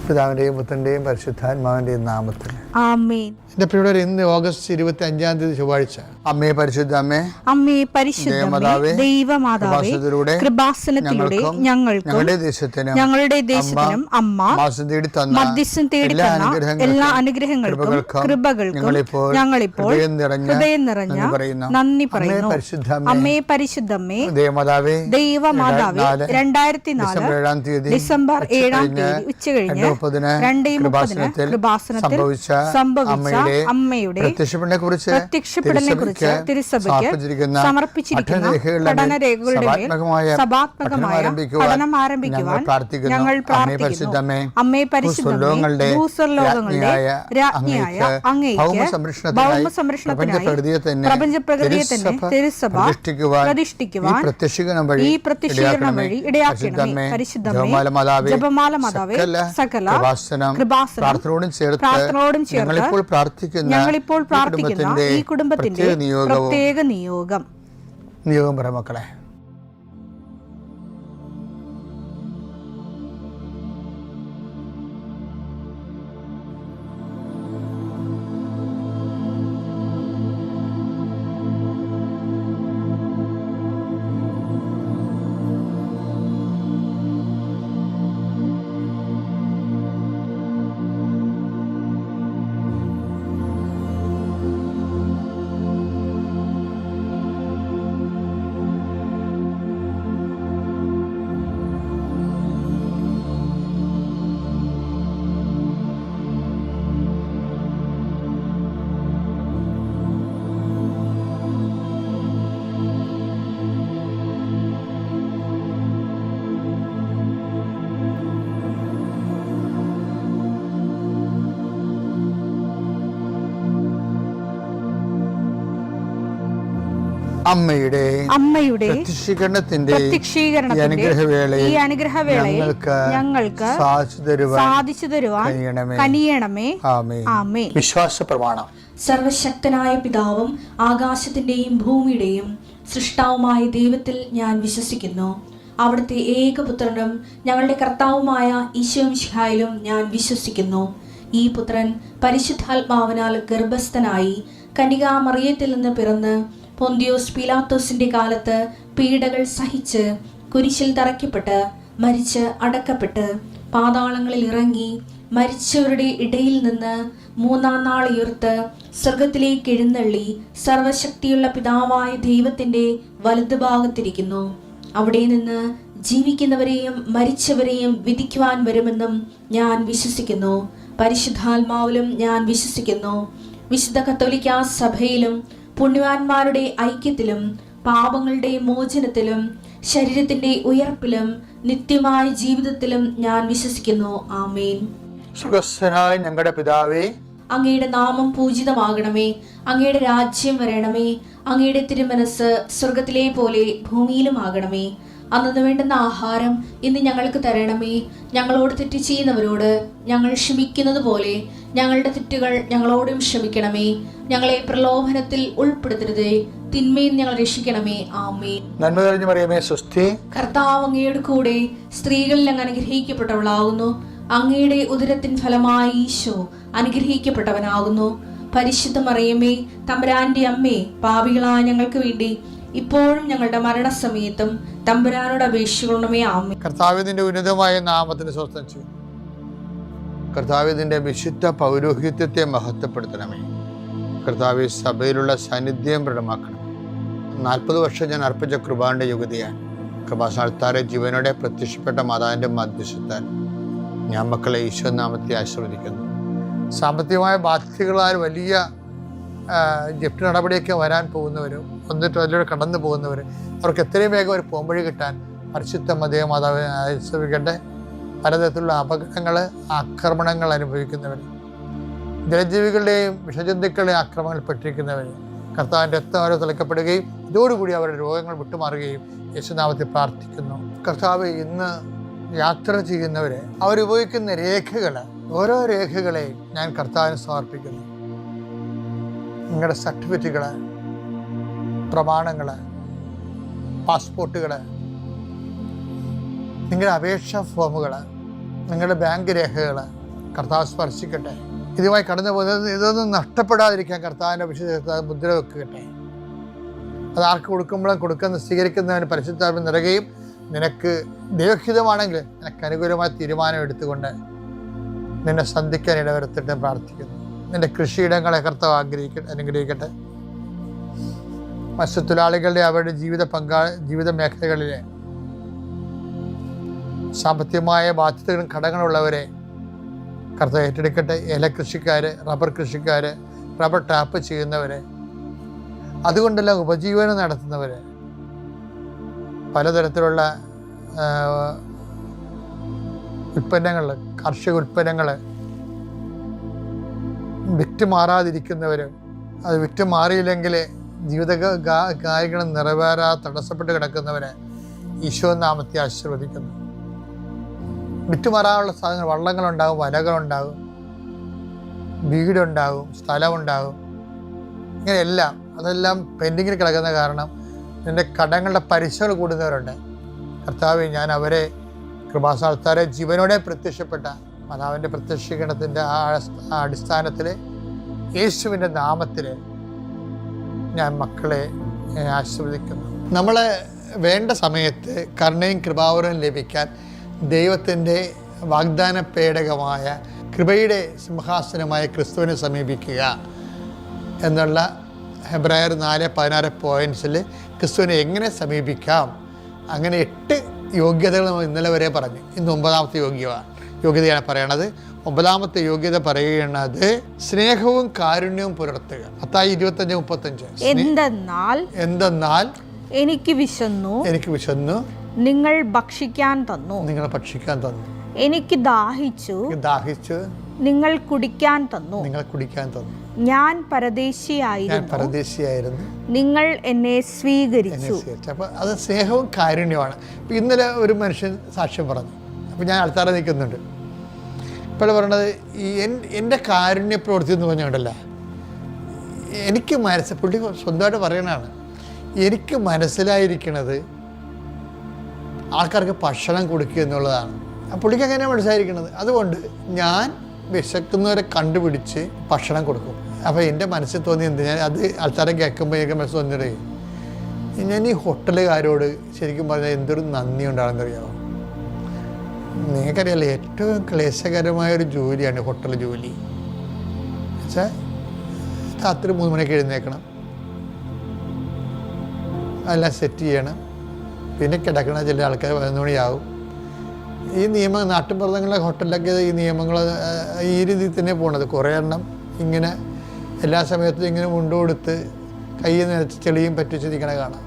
പിതാവിൻ്റെയും പുത്രൻ്റെയും പരിശുദ്ധാത്മാവിൻ്റെയും നാമത്തിൽ ആമേൻ. എൻ്റെ പ്രിയപ്പെട്ടവരെ, ഇന്ന് ഓഗസ്റ്റ് 25 ചൊവ്വാഴ്ച. അമ്മേ പരിശുദ്ധ അമ്മേ, അമ്മേ പരിശുദ്ധമേ, ദൈവമാതാവേ, കൃപാസനത്തിലൂടെ ഞങ്ങൾക്കും ഞങ്ങളുടെ ദേശത്തിനും അമ്മ മധ്യസ്ഥം തേടി തന്ന എല്ലാ അനുഗ്രഹങ്ങൾക്കും കൃപകൾക്കും ഞങ്ങളിപ്പോൾ ഹൃദയം നിറഞ്ഞ നന്ദി പറയുന്നു. അമ്മേ പരിശുദ്ധമേ, ദൈവമാതാവേ, 2004 ഡിസംബർ 7 ഉച്ചകഴിഞ്ഞ് 2:30 കൃപാസനത്തിൽ സംഭവിച്ച അമ്മയുടെ പ്രത്യക്ഷപ്പെടലിനെക്കുറിച്ച് തിരുസഭയ്ക്ക് സമർപ്പിച്ചിരിക്കുന്ന പഠനരേഖകളുടെ മേൽ സഭാത്മകമായ പഠനം ആരംഭിക്കുവാൻ ഞങ്ങൾ പ്രാർത്ഥിക്കുന്നു. അമ്മേ പരിശുദ്ധമേ, ഭൂസ്വർലോകങ്ങളുടെ രാജ്ഞിയായ അങ്ങേയ്ക്ക് ഭൗമസംരക്ഷണത്തിനായി പ്രപഞ്ചപ്രകൃതിയെ തന്നെ തിരുസഭ പ്രതിഷ്ഠിക്കുവാൻ ഈ പ്രത്യക്ഷീകരണം വഴി ഇടയാക്കണമേ. പരിശുദ്ധമേ, ജപമാല മാതാവേ, സകല കൃപാസനം പ്രാർത്ഥനയോടും ചേർത്ത് ഞങ്ങളിപ്പോൾ പ്രാർത്ഥിക്കുന്ന ഈ കുടുംബത്തിന്റെ പ്രത്യേക നിയോഗം പറ മക്കളെ. അമ്മയുടെ പ്രത്യക്ഷീകരണത്തിന്റെ ഈ അനുഗ്രഹവേളയിൽ ഞങ്ങൾക്ക് സാധിച്ചു തരുവാൻ കനിയണമേ. ആമേൻ. വിശ്വാസ പ്രമാണം. സർവശക്തനായ പിതാവും ആകാശത്തിന്റെയും ഭൂമിയുടെയും സൃഷ്ടാവുമായ ദൈവത്തിൽ ഞാൻ വിശ്വസിക്കുന്നു. അവിടുത്തെ ഏകപുത്രനും ഞങ്ങളുടെ കർത്താവുമായ ഈശോമിശിഹായിലും ഞാൻ വിശ്വസിക്കുന്നു. ഈ പുത്രൻ പരിശുദ്ധാത്മാവിനാൽ ഗർഭസ്ഥനായി കന്യകാമറിയത്തിൽ നിന്ന് പിറന്ന് പൊന്തിയോസ് പീലാത്തോസിന്റെ കാലത്ത് പീഡകൾ സഹിച്ച് കുരിശിൽ തറയ്ക്കപ്പെട്ട് മരിച്ച് അടക്കപ്പെട്ട് പാതാളങ്ങളിൽ ഇറങ്ങി മരിച്ചവരുടെ ഇടയിൽ നിന്ന് 3-ാം നാൾ ഉയർത്ത് സ്വർഗത്തിലേക്ക് എഴുന്നള്ളി സർവശക്തിയുള്ള പിതാവായ ദൈവത്തിന്റെ വലതുഭാഗത്തിരിക്കുന്നു. അവിടെ നിന്ന് ജീവിക്കുന്നവരെയും മരിച്ചവരെയും വിധിക്കുവാൻ വരുമെന്നും ഞാൻ വിശ്വസിക്കുന്നു. പരിശുദ്ധാത്മാവിലും ഞാൻ വിശ്വസിക്കുന്നു. വിശുദ്ധ കത്തോലിക്കാ സഭയിലും പുണ്യവാന്മാരുടെ ഐക്യത്തിലും പാപങ്ങളുടെ മോചനത്തിലും ശരീരത്തിന്റെ ഉയർപ്പിലും നിത്യമായ ജീവിതത്തിലും ഞാൻ വിശ്വസിക്കുന്നു. ആമേൻ. സുഖസ്ഥനായ ഞങ്ങളുടെ പിതാവേ, അങ്ങയുടെ നാമം പൂജിതമാകണമേ. അങ്ങയുടെ രാജ്യം വരണമേ. അങ്ങയുടെ തിരുമനസ് സ്വർഗത്തിലെ പോലെ ഭൂമിയിലും ആകണമേ. അന്നു വേണ്ടുന്ന ആഹാരം ഇന്ന് ഞങ്ങൾക്ക് തരണമേ. ഞങ്ങളോട് തെറ്റ് ചെയ്യുന്നവരോട് ഞങ്ങൾ ക്ഷമിക്കുന്നത് പോലെ ഞങ്ങളുടെ തെറ്റുകൾ ഞങ്ങളോടും ക്ഷമിക്കണമേ. ഞങ്ങളെ പ്രലോഭനത്തിൽ ഉൾപ്പെടുത്തരുതേ, തിന്മയിൽ ഞങ്ങൾ രക്ഷിക്കണമേ. ആമേൻ. നന്മ നിറഞ്ഞ മറിയമേ, സ്വസ്തി. കർത്താവ് അങ്ങയുടെ കൂടെ സ്ത്രീകളിൽ അങ്ങ് അനുഗ്രഹിക്കപ്പെട്ടവളാകുന്നു. അങ്ങയുടെ ഉദരത്തിൻ ഫലമായി ഈശോ അനുഗ്രഹിക്കപ്പെട്ടവനാകുന്നു. പരിശുദ്ധ മറിയമേ, തമ്പുരാന്റെ അമ്മേ, പാപികളായ ഞങ്ങൾക്ക് വേണ്ടി ഇപ്പോഴും ഞങ്ങളുടെ മരണസമയത്തും തമ്പുരാനോട് അപേക്ഷിക്കണമേ. ആമേൻ. കർത്താവിന്റെ ഉന്നതമായ നാമത്തിന് സ്വസ്ഥം ചെയ്യും. കർത്താവിന്റെ വിശുദ്ധ പൗരോഹിത്യത്തെ മഹത്വപ്പെടുത്തണമേ. കർത്താവ് സഭയിലുള്ള സാന്നിധ്യം പ്രകടമാക്കണം. 40 വർഷം ഞാൻ അർപ്പിച്ച കൃപാന്റെ യുഗതിയാണ്. കൃപാസ്ഥാനത്താറെ ജീവനോടെ പ്രത്യക്ഷപ്പെട്ട മാതാവിന്റെ മധ്യസ്ഥത്താൽ ഞാൻ മക്കളെ ഈശോ നാമത്തെ ആശീർവദിക്കുന്നു. സാമ്പത്തികമായ ബാധ്യതകളാൽ വലിയ ജപ്തി നടപടിയൊക്കെ വരാൻ പോകുന്നവരും വന്നിട്ട് അതിലൂടെ കടന്നു പോകുന്നവർ, അവർക്ക് എത്രയും വേഗം ഒരു പോംവഴി കിട്ടാൻ പരിശുദ്ധ മാതാവിനെ ആശ്രയിക്കട്ടെ. പലതരത്തിലുള്ള അപകടങ്ങൾ, ആക്രമണങ്ങൾ അനുഭവിക്കുന്നവർ, ജലജീവികളുടെയും വിഷജന്തുക്കളുടെയും ആക്രമണങ്ങളിൽപ്പെട്ടിരിക്കുന്നവർ കർത്താവിൻ്റെ രക്തം അവരെ തിളക്കപ്പെടുകയും ഇതോടുകൂടി അവരുടെ രോഗങ്ങൾ വിട്ടുമാറുകയും യേശുനാമത്തിൽ പ്രാർത്ഥിക്കുന്നു. കർത്താവ് ഇന്ന് യാത്ര ചെയ്യുന്നവരെ അവരുപയോഗിക്കുന്ന രേഖകൾ, ഓരോ രേഖകളെയും ഞാൻ കർത്താവിന് സമർപ്പിക്കുന്നു. നിങ്ങളുടെ സർട്ടിഫിക്കറ്റുകൾ, പ്രമാണങ്ങൾ, പാസ്പോർട്ടുകൾ, നിങ്ങളുടെ അപേക്ഷാ ഫോമുകൾ, നിങ്ങളുടെ ബാങ്ക് രേഖകൾ കർത്താവ് സ്പർശിക്കട്ടെ. ഇതുമായി കടന്നു പോകുന്നത് ഇതൊന്നും നഷ്ടപ്പെടാതിരിക്കാൻ കർത്താവിൻ്റെ വിശുദ്ധ മുദ്ര വെക്കട്ടെ. അത് ആർക്ക് കൊടുക്കുമ്പോഴും സ്വീകരിക്കുന്നവന് പരിശുദ്ധാത്മ നിറയുകയും നിനക്ക് ദൈവഹിതമാണെങ്കിൽ നിനക്ക് അനുകൂലമായ തീരുമാനം എടുത്തുകൊണ്ട് നിന്നെ സന്ധിക്കാൻ ഇടവരുത്തിട്ട് പ്രാർത്ഥിക്കുന്നു. നിന്റെ കൃഷിയിടങ്ങളെ കർത്താവ് അനുഗ്രഹിക്കട്ടെ. മത്സ്യത്തൊഴിലാളികളുടെ അവരുടെ ജീവിത മേഖലകളിലെ സാമ്പത്തികമായ ബാധ്യതകളും കടങ്ങളുള്ളവരെ കർത്താവ് ഏറ്റെടുക്കട്ടെ. കൃഷിക്കാർ, റബ്ബർ കൃഷിക്കാർ, റബ്ബർ ടാപ്പ് ചെയ്യുന്നവരെ, അതുകൊണ്ടെല്ലാം ഉപജീവനം നടത്തുന്നവർ, പലതരത്തിലുള്ള ഉൽപ്പന്നങ്ങൾ, കാർഷിക ഉൽപ്പന്നങ്ങൾ വിറ്റുമാറാതിരിക്കുന്നവർ, അത് വിറ്റുമാറിയില്ലെങ്കിൽ ജീവിത കാര്യങ്ങൾ നിറവേറാതെ തടസ്സപ്പെട്ട് കിടക്കുന്നവരെ ഈശോ നാമത്തെ ആശീർവദിക്കുന്നു. വിറ്റുമാറാനുള്ള സാധനങ്ങൾ, വള്ളങ്ങളുണ്ടാകും, വലകളുണ്ടാകും, വീടുണ്ടാകും, സ്ഥലമുണ്ടാകും, ഇങ്ങനെയെല്ലാം അതെല്ലാം പെൻഡിങ്ങിൽ കിടക്കുന്ന കാരണം നിൻ്റെ കടങ്ങളുടെ പലിശകൾ കൂടുന്നവരുണ്ട്. കർത്താവേ, ഞാൻ അവരെ കൃപാസ്ഥാനത്താരെ ജീവനോടെ പ്രത്യക്ഷപ്പെട്ട മാതാവിൻ്റെ പ്രത്യക്ഷീകരണത്തിൻ്റെ ആ അടിസ്ഥാനത്തിൽ യേശുവിൻ്റെ നാമത്തിൽ ഞാൻ മക്കളെ ആശീർവദിക്കുന്നു. നമ്മൾ വേണ്ട സമയത്ത് കരുണയും കൃപാവരവും ലഭിക്കാൻ ദൈവത്തിൻ്റെ വാഗ്ദാന പേടകമായ കൃപയുടെ സിംഹാസനമായ ക്രിസ്തുവിനെ സമീപിക്കുക എന്നുള്ള ഹെബ്രായർ 4:16 പോയിൻറ്റ്സിൽ ക്രിസ്തുവിനെ എങ്ങനെ സമീപിക്കാം, അങ്ങനെ 8 യോഗ്യതകൾ നമ്മൾ ഇന്നലെ വരെ പറഞ്ഞു. ഇന്ന് 9ാമത്തെ യോഗ്യതയാണ് പറയണത്. 9ാമത്തെ യോഗ്യത പറയുന്നത് സ്നേഹവും കാരുണ്യവും പുലർത്തുക. മത്തായി 25:35. എന്തെന്നാൽ എനിക്ക് വിശന്നു നിങ്ങൾ ഭക്ഷിക്കാൻ തന്നു, എനിക്ക് ദാഹിച്ചു നിങ്ങൾ കുടിക്കാൻ തന്നു, ഞാൻ പരദേശിയായിരുന്നു നിങ്ങൾ എന്നെ സ്വീകരിച്ചു. അപ്പോൾ അത് സ്നേഹവും കാരുണ്യമാണ്. അപ്പോൾ ഇന്നലെ ഒരു മനുഷ്യൻ സാക്ഷ്യം പറഞ്ഞു. അപ്പോൾ ഞാൻ ആൾക്കാരെ നിൽക്കുന്നുണ്ട്. ഇപ്പോൾ പറയണത് എൻ്റെ കാരുണ്യ പ്രവൃത്തി എന്ന് പറഞ്ഞുകൊണ്ടല്ല, എനിക്ക് പുള്ളി സ്വന്തമായിട്ട് പറയണതാണ്, എനിക്ക് മനസ്സിലായിരിക്കണത് ആൾക്കാർക്ക് ഭക്ഷണം കൊടുക്കുക എന്നുള്ളതാണ്. പുള്ളിക്ക് എങ്ങനെയാണ് മനസ്സിലായിരിക്കണത്? അതുകൊണ്ട് ഞാൻ വിശക്കുന്നവരെ കണ്ടുപിടിച്ച് ഭക്ഷണം കൊടുക്കും. അപ്പോൾ എൻ്റെ മനസ്സിൽ തോന്നി ഞാൻ അത് ആൾക്കാരെ കേൾക്കുമ്പോൾ എനിക്ക് മനസ്സിൽ തോന്നിയത്, ഞാൻ ഈ ഹോട്ടലുകാരോട് ശരിക്കും പറഞ്ഞാൽ എന്തൊരു നന്ദി ഉണ്ടാകുന്നറിയാമോ? നിങ്ങൾക്കറിയാമല്ലോ, ഏറ്റവും ക്ലേശകരമായൊരു ജോലിയാണ് ഹോട്ടൽ ജോലി. വെച്ചാൽ രാത്രി 3 മണിക്ക് എഴുന്നേൽക്കണം, എല്ലാം സെറ്റ് ചെയ്യണം, പിന്നെ കിടക്കണ ചില ആൾക്കാർ 11 മണിയാവും. ഈ നാട്ടുപുറങ്ങളിലെ ഹോട്ടലിലൊക്കെ ഈ നിയമങ്ങൾ ഈ രീതിയിൽ തന്നെ പോണത്. കുറേ എണ്ണം ഇങ്ങനെ എല്ലാ സമയത്തും ഇങ്ങനെ മുണ്ടുകൊടുത്ത് കൈ നിറച്ച് ചെളിയും പറ്റിച്ചിരിക്കണ കാണാം.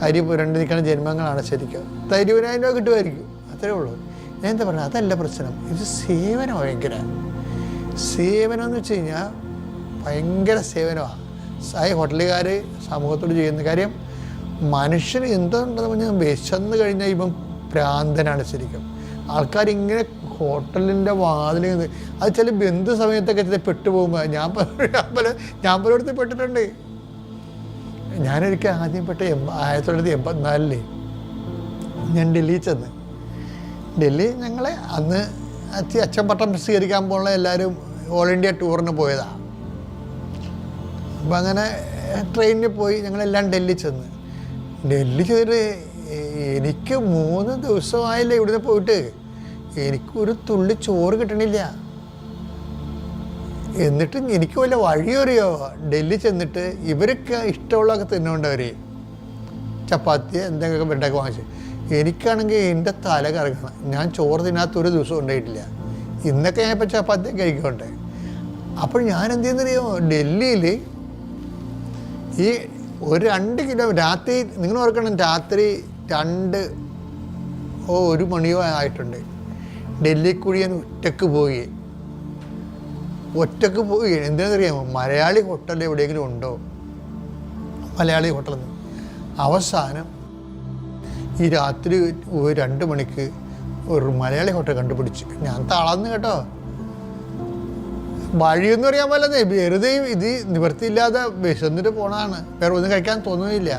കരി പുരണ്ട് നിൽക്കണ ജന്മങ്ങളാണ് ശരിക്കും. 30,000 രൂപ കിട്ടുമായിരിക്കും, അത്രേ ഉള്ളൂ. ഞാൻ എന്താ പറയുക, അതല്ല പ്രശ്നം. ഇത് സേവനം, ഭയങ്കര സേവനം എന്ന് വെച്ച് കഴിഞ്ഞാൽ ഭയങ്കര സേവനമാണ്. ഹോട്ടലുകാർ സമൂഹത്തോട് ചെയ്യുന്ന കാര്യം. മനുഷ്യന് എന്തുണ്ടെന്ന് പറഞ്ഞാൽ വിശന്ന് കഴിഞ്ഞാൽ ഇപ്പം ഭ്രാന്തനാണ് ശരിക്കും. ആൾക്കാരിങ്ങനെ ഹോട്ടലിൻ്റെ വാതിൽ, അത് ചില ബന്ധു സമയത്തൊക്കെ പെട്ടുപോകുമ്പോൾ ഞാൻ പലയിടത്ത് പെട്ടിട്ടുണ്ട്. ഞാനൊരിക്കൽ ആദ്യം പെട്ട 1984 ഞാൻ ഡൽഹിയിൽ ചെന്ന്. ഡൽഹി ഞങ്ങളെ അന്ന് അച്ഛൻ പട്ടം സ്വീകരിക്കാൻ പോകുന്ന എല്ലാവരും ഓൾ ഇന്ത്യ ടൂറിന് പോയതാണ്. അപ്പം അങ്ങനെ ട്രെയിനിൽ പോയി ഞങ്ങളെല്ലാം ഡൽഹി ചെന്ന്. ഡൽഹി ചെന്നിട്ട് എനിക്ക് 3 ദിവസമായില്ലേ ഇവിടുന്ന് പോയിട്ട്, എനിക്കൊരു തുള്ളി ചോറ് കിട്ടണില്ല. എന്നിട്ട് എനിക്ക് വല്ല വഴിയറിയോ? ഡൽഹി ചെന്നിട്ട് ഇവരൊക്കെ ഇഷ്ടമുള്ളതൊക്കെ തിന്നുകൊണ്ടവർ ചപ്പാത്തി എന്തെങ്കിലുമൊക്കെ ബ്രെഡൊക്കെ വാങ്ങിച്ച്. എനിക്കാണെങ്കിൽ എൻ്റെ തല കറങ്ങണം. ഞാൻ ചോറ് തിന്നാത്തൊരു ദിവസം ഉണ്ടായിട്ടില്ല. ഇന്നൊക്കെ ഞാൻ ഇപ്പോൾ ചപ്പാത്തി കഴിക്കുന്നുണ്ട്. അപ്പോൾ ഞാൻ എന്ത് ചെയ്യുന്നറിയോ, ഡൽഹിയിൽ ഈ ഒരു 2 കിലോ രാത്രി, നിങ്ങൾ ഓർക്കണം, രാത്രി 1 മണിയോ ആയിട്ടുണ്ട്. ഡൽഹിയിൽ കൂടി ഞാൻ ഒറ്റക്ക് പോയി എന്താണെന്നറിയാമോ? മലയാളി ഹോട്ടൽ എവിടെയെങ്കിലും ഉണ്ടോ? മലയാളി ഹോട്ടലിൽ നിന്ന് അവസാനം ഈ രാത്രി 2 മണിക്ക് ഒരു മലയാളി ഹോട്ടൽ കണ്ടുപിടിച്ച്. ഞാൻ തളർന്നു കേട്ടോ. വഴിയൊന്നും അറിയാൻ പാടില്ലേ, വെറുതെ ഇത് നിവൃത്തിയില്ലാതെ വിശന്നിട്ട് പോണതാണ്, വേറെ ഒന്നും കഴിക്കാൻ തോന്നുന്നില്ല.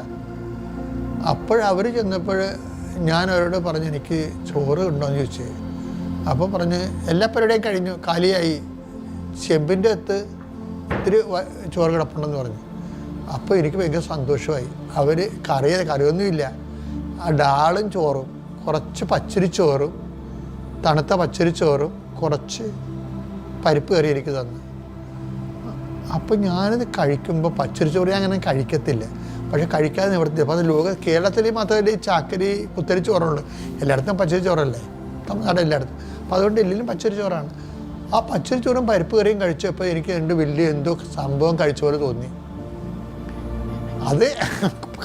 അപ്പോഴവർ ചെന്നപ്പോൾ ഞാൻ അവരോട് പറഞ്ഞു, എനിക്ക് ചോറ് ഉണ്ടോയെന്ന് ചോദിച്ചു. അപ്പോൾ പറഞ്ഞ് എല്ലാ പരിപാടിയും കഴിഞ്ഞു, കാലിയായി, ചെമ്പിൻ്റെ അകത്ത് ഇത്തിരി ചോറ് കിടപ്പുണ്ടെന്ന് പറഞ്ഞു. അപ്പോൾ എനിക്ക് ഭയങ്കര സന്തോഷമായി. അവർ കറിയൊന്നുമില്ല, ആ ഡാളും ചോറും കുറച്ച് പച്ചരിച്ചോറും തണുത്ത പച്ചരിച്ചോറും കുറച്ച് പരിപ്പ് കറി എനിക്ക് തന്നു. അപ്പോൾ ഞാനിത് കഴിക്കുമ്പോൾ പച്ചരിച്ചോറ് ഞാൻ അങ്ങനെ കഴിക്കത്തില്ല, പക്ഷെ കഴിക്കാതെ നിവർത്തില്ല. അപ്പോൾ അത് കേരളത്തിൽ മാത്രമല്ല ഈ ചാക്കരി കുത്തരി ചോറുള്ളൂ, എല്ലായിടത്തും പച്ചരി ചോറല്ലേ, തമിഴ്നാട് എല്ലായിടത്തും. അപ്പോൾ അതുകൊണ്ട് എല്ലാം പച്ചരി ചോറാണ്. ആ പച്ചരി ചോറും പരിപ്പ് കറിയും കഴിച്ചപ്പോൾ എനിക്ക് വലിയ എന്തോ സംഭവം കഴിച്ച പോലെ തോന്നി. അത്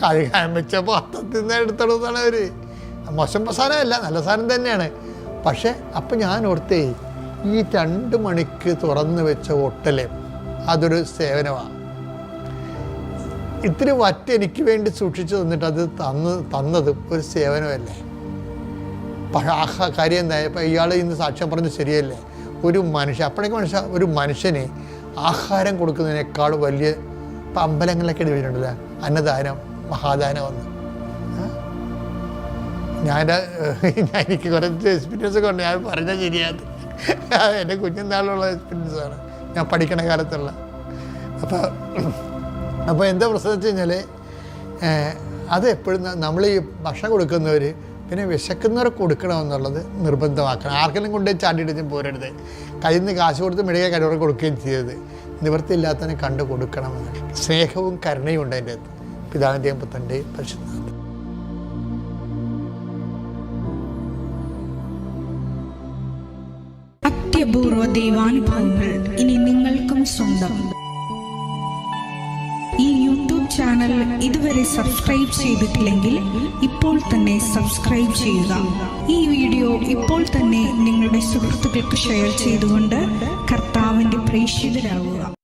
കഴുകാൻ വെച്ചപ്പോൾ അത്തത്തിൽ നിന്ന് എടുത്തോളൂന്നാണ് അവർ. മോശം സാധനമല്ല, നല്ല സാധനം തന്നെയാണ്. പക്ഷേ അപ്പം ഞാൻ ഓർത്തേ, ഈ 2 മണിക്ക് തുറന്ന് വെച്ച ഹോട്ടല് അതൊരു സേവനമാണ്. ഇത്തിരി വറ്റ് എനിക്ക് വേണ്ടി സൂക്ഷിച്ചു തന്നിട്ട് അത് തന്നതും ഒരു സേവനമല്ലേ. പക്ഷേ ആ കാര്യം എന്താ, ഇപ്പം ഇയാൾ ഇന്ന് സാക്ഷ്യം പറഞ്ഞ് ശരിയല്ലേ, ഒരു മനുഷ്യൻ അപ്പോഴേക്കും ഒരു മനുഷ്യന് ആഹാരം കൊടുക്കുന്നതിനേക്കാൾ വലിയ, ഇപ്പം അമ്പലങ്ങളിലൊക്കെ എഴുതിയിട്ടുണ്ടല്ലോ അന്നദാനം മഹാദാനം എന്ന്. എനിക്ക് കുറച്ച് എക്സ്പീരിയൻസ് ഒക്കെ ഉണ്ട്, ഞാൻ പറഞ്ഞാൽ ശരിയാത്. എൻ്റെ കുഞ്ഞുനാളിലുള്ള എക്സ്പീരിയൻസാണ്, ഞാൻ പഠിക്കണ കാലത്തുള്ള. അപ്പോൾ എന്താ പ്രശ്നം വെച്ച് കഴിഞ്ഞാൽ, അത് എപ്പോഴും നമ്മൾ ഈ ഭക്ഷണം കൊടുക്കുന്നവർ പിന്നെ വിശക്കുന്നവർക്ക് കൊടുക്കണമെന്നുള്ളത് നിർബന്ധമാക്കണം. ആർക്കെങ്കിലും കൊണ്ടുപോയി ചാണ്ടിയിട്ട് പോരരുത്. കയ്യിൽ നിന്ന് കാശ് കൊടുത്ത് മെഴുകിയ കഴിവറെ കൊടുക്കുകയും ചെയ്യരുത്. നിവൃത്തിയില്ലാത്തതിനെ കണ്ടു കൊടുക്കണമെന്ന്. സ്നേഹവും കരുണയും ഉണ്ട് അതിൻ്റെ അകത്ത്. പിതാവിൻ്റെയും പുത്രൻ്റെയും പരിശുദ്ധാത്മാവിൻ്റെയും. അത്യപൂർവ ദൈവാനുഭവങ്ങൾ ഇനി നിങ്ങൾക്കും സ്വന്തം. ഈ യൂട്യൂബ് ചാനൽ ഇതുവരെ സബ്സ്ക്രൈബ് ചെയ്തിട്ടില്ലെങ്കിൽ ഇപ്പോൾ തന്നെ സബ്സ്ക്രൈബ് ചെയ്യുക. ഈ വീഡിയോ ഇപ്പോൾ തന്നെ നിങ്ങളുടെ സുഹൃത്തുക്കൾക്ക് ഷെയർ ചെയ്തുകൊണ്ട് കർത്താവിൻ്റെ പ്രേക്ഷിതരാകുക.